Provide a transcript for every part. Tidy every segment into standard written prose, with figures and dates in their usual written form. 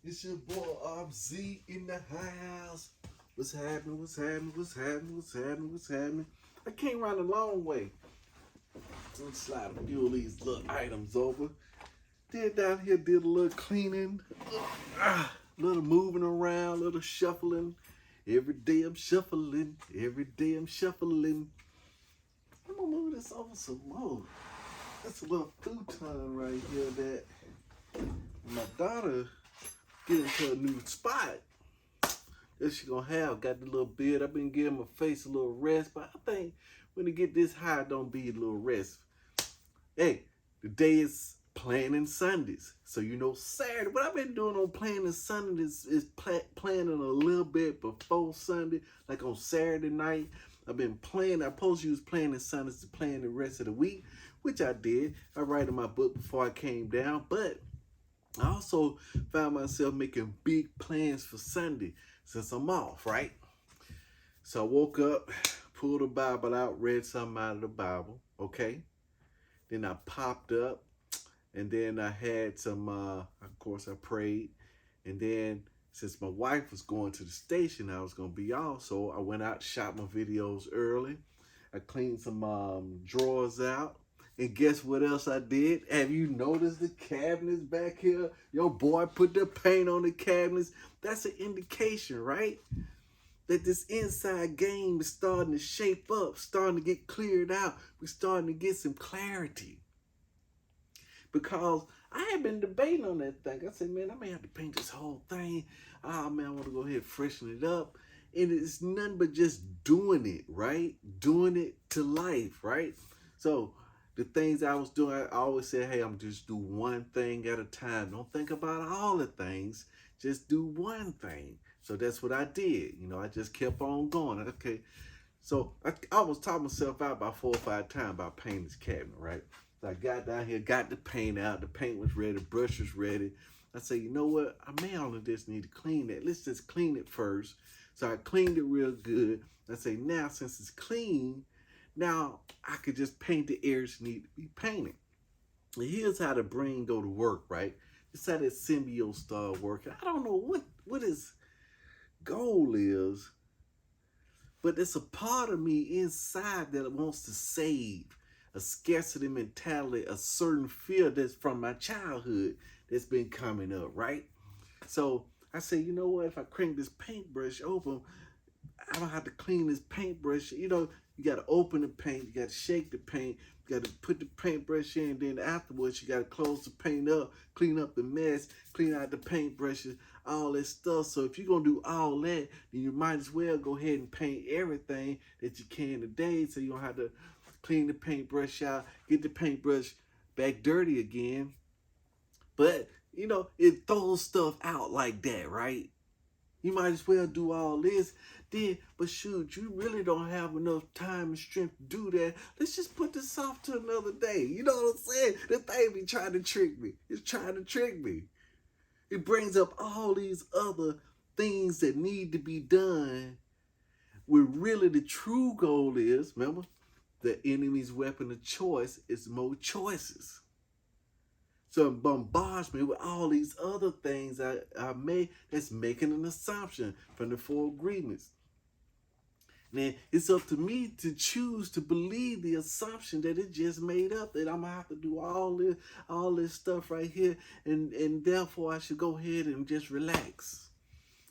It's your boy RZ in the house. What's happening? What's happening? What's happening? What's happening? What's happening? I came around a long way. I'm slide a few of these little items over. Did down here, did a little cleaning, little moving around, little shuffling. Every day I'm shuffling. Every day I'm shuffling. I'm gonna move this over some more. That's a little futon right here that my daughter get into a new spot that she gonna have. Got the little beard. I've been giving my face a little rest, but I think when it get this high, don't be a little rest. Hey, the day is planning Sundays. So you know Saturday. What I've been doing on planning Sundays is planning a little bit before Sunday, like on Saturday night. I've been planning. I supposed to use planning Sundays to plan the rest of the week, which I did. I write in my book before I came down, but I also found myself making big plans for Sunday since I'm off, right? So I woke up, pulled the Bible out, read something out of the Bible, okay? Then I popped up, and then I had some, of course I prayed. And then since my wife was going to the station, I was going to be off. So I went out, shot my videos early. I cleaned some drawers out. And guess what else I did? Have you noticed the cabinets back here? Your boy put the paint on the cabinets. That's an indication, right? That this inside game is starting to shape up, starting to get cleared out. We're starting to get some clarity. Because I had been debating on that thing. I said, man, I may have to paint this whole thing. Oh, man, I want to go ahead and freshen it up. And it's nothing but just doing it, right? Doing it to life, right? So the things I was doing, I always said, hey, I'm just do one thing at a time. Don't think about all the things. Just do one thing. So that's what I did. You know, I just kept on going. Okay. So I was talking myself out about 4 or 5 times about painting this cabinet, right? So I got down here, got the paint out. The paint was ready. The brush was ready. I said, you know what? I may all of this need to clean that. Let's just clean it first. So I cleaned it real good. I say, now since it's clean, now I could just paint the areas that need to be painted. And here's how the brain go to work, right? It's how that symbiote start working. I don't know what his goal is, but there's a part of me inside that wants to save. A scarcity mentality, a certain fear that's from my childhood that's been coming up, right? So I say, you know what? If I crank this paintbrush open, I don't have to clean this paintbrush. You know, you got to open the paint, you got to shake the paint, you got to put the paintbrush in, then afterwards you got to close the paint up, clean up the mess, clean out the paintbrushes, all that stuff. So if you're going to do all that, then you might as well go ahead and paint everything that you can today, so you don't have to clean the paintbrush out, get the paintbrush back dirty again. But, you know, it throws stuff out like that, right? You might as well do all this. Then, but shoot, you really don't have enough time and strength to do that. Let's just put this off to another day. You know what I'm saying? The thing be trying to trick me. It's trying to trick me. It brings up all these other things that need to be done, where really the true goal is, remember, the enemy's weapon of choice is more choices. So it bombards me with all these other things I made that's making an assumption from the 4 agreements. Now, it's up to me to choose to believe the assumption that it just made up, that I'm going to have to do all this stuff right here, and therefore I should go ahead and just relax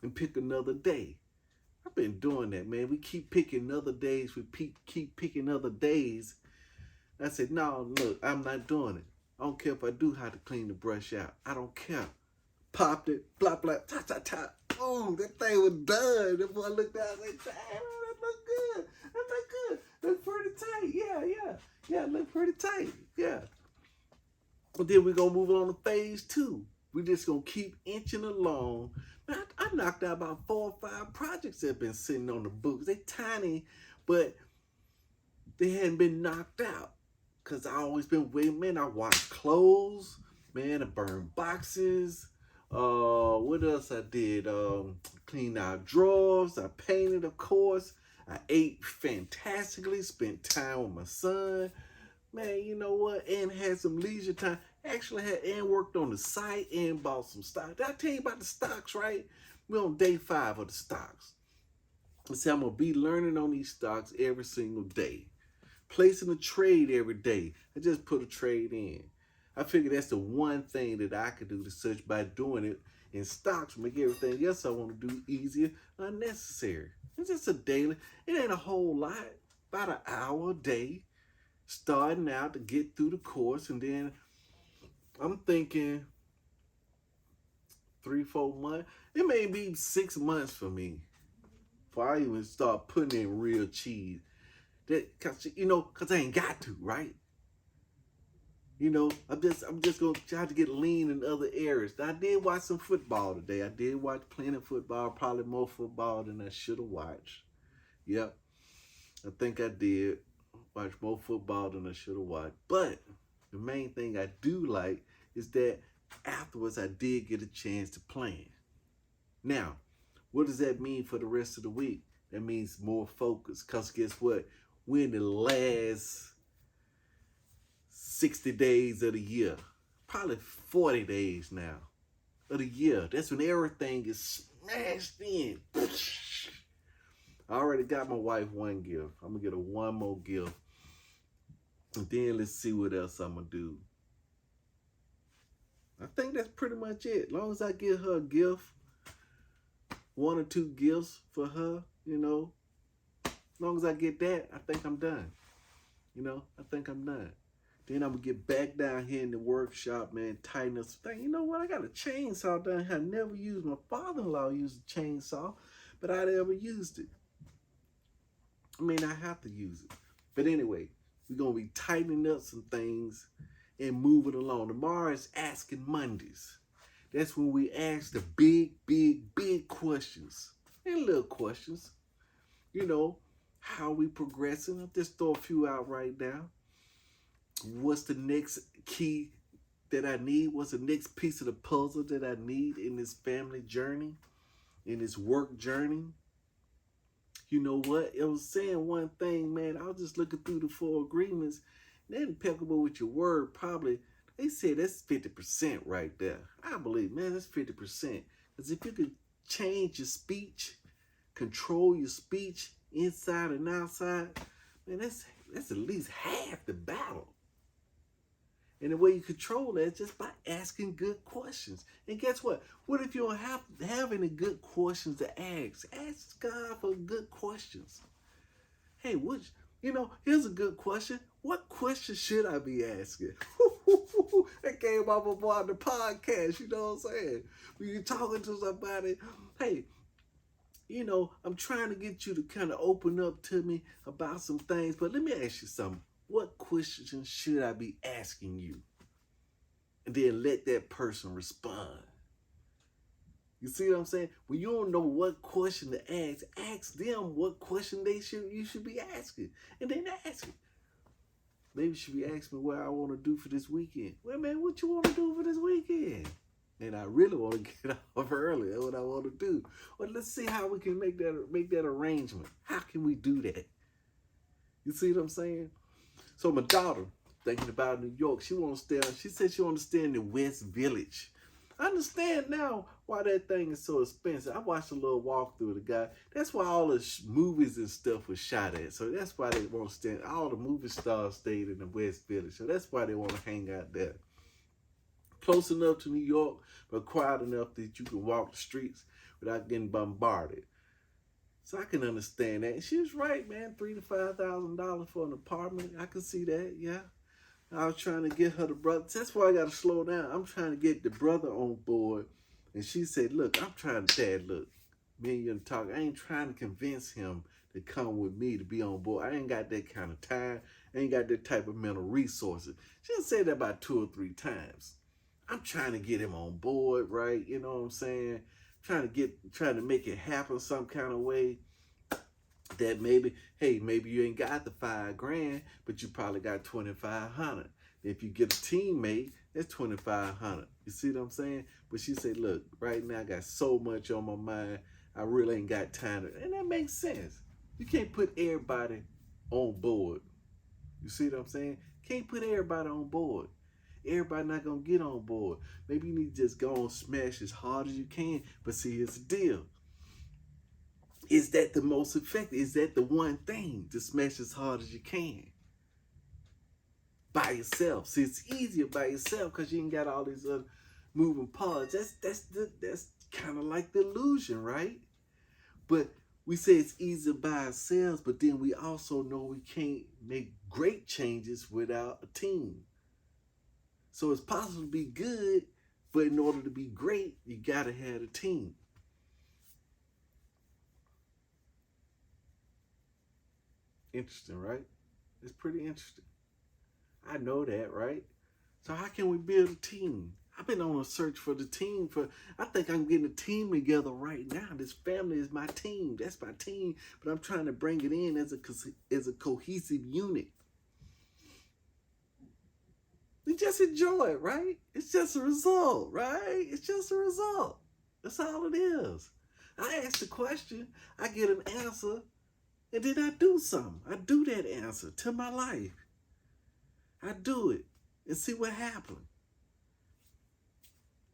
and pick another day. I've been doing that, man. We keep picking other days. We keep picking other days. I said, no, look, I'm not doing it. I don't care if I do have to clean the brush out. I don't care. Popped it, blah, blah, ta, ta, ta. Oh, that thing was done. That boy looked out and said, damn, that look good. That look good. Look pretty tight. Yeah, look pretty tight. Yeah. But then we're going to move on to phase 2. We're just going to keep inching along. Man, I knocked out about 4 or 5 projects that have been sitting on the books. They tiny, but they hadn't been knocked out. Because I always been waiting, man. I washed clothes, man. I burned boxes. What else I did? Cleaned out drawers. I painted, of course. I ate fantastically. Spent time with my son. Man, you know what? And had some leisure time. Actually had and worked on the site and bought some stock. Did I tell you about the stocks, right? We're on day 5 of the stocks. I said I'm gonna be learning on these stocks every single day. Placing a trade every day. I just put a trade in. I figure that's the one thing that I could do to such by doing it in stocks, make everything else I want to do easier, unnecessary. It's just a daily, it ain't a whole lot, about an hour a day, starting out to get through the course, and then I'm thinking 3-4 months, it may be 6 months for me before I even start putting in real cheese. That, cause I ain't got to, right? I'm just gonna try to get lean in other areas. Now, I did watch some football today. I did watch plenty of football, probably more football than I should have watched. Yep, I think I did watch more football than I should have watched. But the main thing I do like is that afterwards I did get a chance to plan. Now, what does that mean for the rest of the week? That means more focus. Cause guess what? We're in the last 60 days of the year, probably 40 days now of the year. That's when everything is smashed in. I already got my wife one gift. I'm gonna get her one more gift. And then let's see what else I'm gonna do. I think that's pretty much it. As long as I get her a gift, 1 or 2 gifts for her, as long as I get that, I think I'm done. I think I'm done. Then I'm going to get back down here in the workshop, man, tighten up some things. You know what? I got a chainsaw down here. I never used. My father-in-law used a chainsaw, but I never used it. I mean, I have to use it. But anyway, we're going to be tightening up some things and moving along. Tomorrow is Asking Mondays. That's when we ask the big, big, big questions and little questions. How we progressing? I'll just throw a few out right now. What's the next key that I need? What's the next piece of the puzzle that I need in this family journey, in this work journey? You know what? It was saying one thing, man. I was just looking through the 4 agreements. They're impeccable with your word, probably. They said that's 50% right there. I believe, man, that's 50%. Because if you could change your speech, control your speech inside and outside, man, that's at least half the battle. And the way you control that is just by asking good questions. And guess what? What if you don't have any good questions to ask? Ask God for good questions. Hey, here's a good question. What question should I be asking? That came off on the podcast, you know what I'm saying? When you're talking to somebody, hey, I'm trying to get you to kind of open up to me about some things, but let me ask you something. What questions should I be asking you? And then let that person respond. You see what I'm saying? When you don't know what question to ask them what question you should be asking. And then ask it. Maybe you should be asking me what I want to do for this weekend. Well, man, what you want to do for this weekend? And I really want to get off early. That's what I want to do. Well, let's see how we can make that arrangement. How can we do that? You see what I'm saying? So my daughter, thinking about New York, she said she wants to stay in the West Village. I understand now why that thing is so expensive. I watched a little walkthrough of the guy. That's why all the movies and stuff was shot at. So that's why they want to stay. All the movie stars stayed in the West Village. So that's why they want to hang out there. Close enough to New York, but quiet enough that you can walk the streets without getting bombarded. So I can understand that. And she was right, man. $3,000 to $5,000 for an apartment. I can see that, yeah. I was trying to get her the brother. That's why I got to slow down. I'm trying to get the brother on board. And she said, look, Dad, look, me and you talk. I ain't trying to convince him to come with me to be on board. I ain't got that kind of time. I ain't got that type of mental resources. She said that about 2 or 3 times. I'm trying to get him on board, right? You know what I'm saying? Trying to make it happen some kind of way. That maybe you ain't got the $5,000, but you probably got $2,500. If you get a teammate, that's $2,500. You see what I'm saying? But she said, look, right now I got so much on my mind, I really ain't got time to, and that makes sense. You can't put everybody on board. You see what I'm saying? Can't put everybody on board. Everybody not gonna get on board. Maybe you need to just go and smash as hard as you can. But see, here's the deal. Is that the most effective? Is that the one thing to smash as hard as you can? By yourself. See, it's easier by yourself because you ain't got all these other moving parts. That's kind of like the illusion, right? But we say it's easier by ourselves, but then we also know we can't make great changes without a team. So it's possible to be good, but in order to be great, you gotta have a team. Interesting, right? It's pretty interesting. I know that, right? So how can we build a team? I've been on a search for the team I think I'm getting a team together right now. This family is my team. That's my team, but I'm trying to bring it in as a cohesive unit. We just enjoy it, right? It's just a result, right? It's just a result. That's all it is. I ask the question, I get an answer, and then I do something. I do that answer to my life. I do it and see what happens.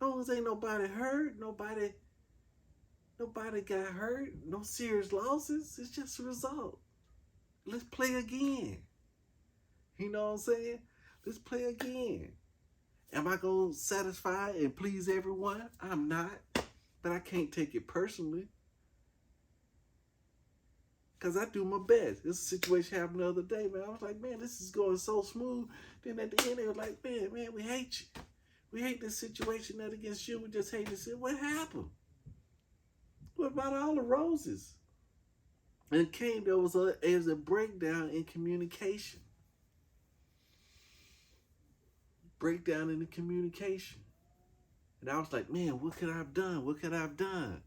As long as ain't nobody hurt, nobody got hurt, no serious losses, it's just a result. Let's play again. You know what I'm saying? Let's play again. Am I going to satisfy and please everyone? I'm not, but I can't take it personally. Because I do my best. This situation happened the other day, man. I was like, man, this is going so smooth. Then at the end, they were like, man, we hate you. We hate this situation, not against you. We just hate this. What happened? What about all the roses? And there was a breakdown in communication. Breakdown in the communication. And I was like, man, what could I have done? What could I have done?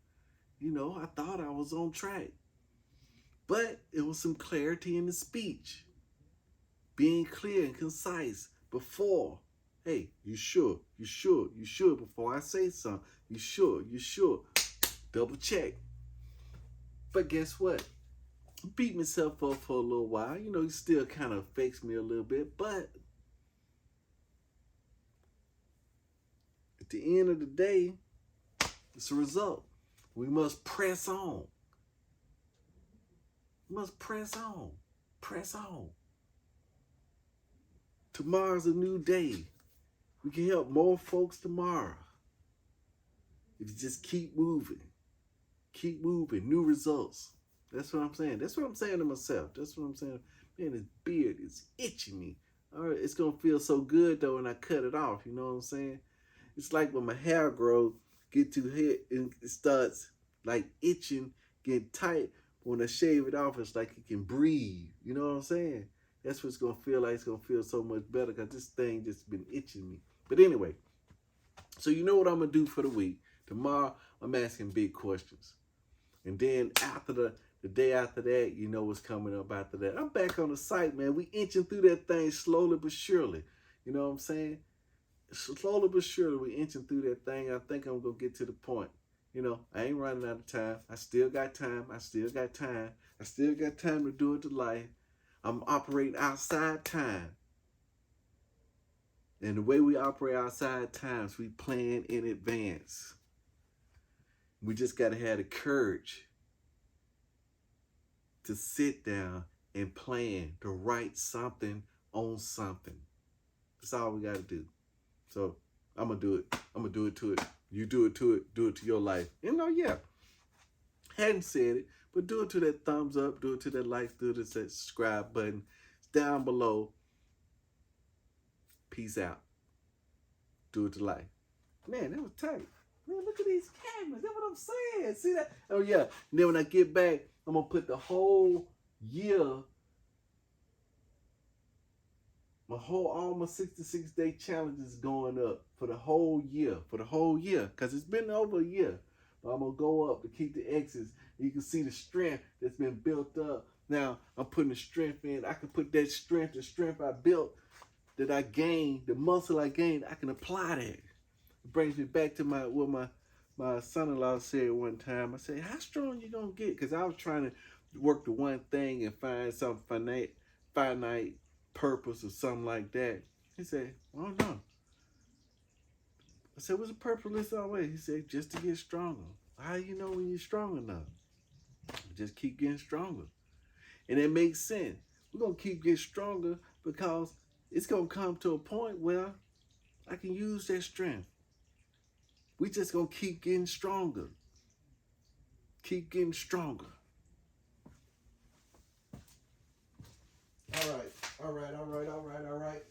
You know, I thought I was on track. But it was some clarity in the speech. Being clear and concise before. Hey, you sure? You sure? You sure? Before I say something, you sure? You sure? Double check. But guess what? I beat myself up for a little while. You know, it still kind of affects me a little bit. But at the end of the day, it's a result. We must press on. We must press on. Press on. Tomorrow's a new day. We can help more folks tomorrow. If you just keep moving. Keep moving. New results. That's what I'm saying. That's what I'm saying to myself. That's what I'm saying. Man, this beard is itching me. All right, it's going to feel so good, though, when I cut it off. You know what I'm saying? It's like when my hair grows, get too hit, and it starts, like, itching, getting tight. When I shave it off, it's like it can breathe. You know what I'm saying? That's what it's going to feel like. It's going to feel so much better because this thing just been itching me. But anyway, so you know what I'm going to do for the week. Tomorrow, I'm asking big questions. And then after the day after that, you know what's coming up after that. I'm back on the site, man. We inching through that thing slowly but surely. You know what I'm saying? Slowly but surely, we inching through that thing. I think I'm going to get to the point. You know, I ain't running out of time. I still got time. I still got time. I still got time to do it to life. I'm operating outside time. And the way we operate outside times, we plan in advance. We just got to have the courage to sit down and plan, to write something on something. That's all we got to do. So I'm going to do it. I'm going to do it to it. You do it to it. Do it to your life. You know, yeah. Hadn't said it, but do it to that thumbs up. Do it to that like. Do it to that subscribe button. It's down below. Peace out. Do it to life. Man, that was tight. Man, look at these cameras. That's what I'm saying. See that? Oh, yeah. And then when I get back, I'm going to put the whole year, all my 66-day challenges going up for the whole year. Because it's been over a year. But I'm going to go up to keep the X's. You can see the strength that's been built up. Now, I'm putting the strength in. I can put that strength, the strength I built, that I gained, the muscle I gained, I can apply that. It brings me back to what my son-in-law said one time. I said, how strong you going to get? Because I was trying to work the one thing and find some finite purpose or something like that. He said, I don't know. I said, what's the purpose of lifting all weights? He said, just to get stronger. How do you know when you're strong enough? Just keep getting stronger. And it makes sense. We're going to keep getting stronger because it's going to come to a point where I can use that strength. We just going to keep getting stronger. Keep getting stronger. All right.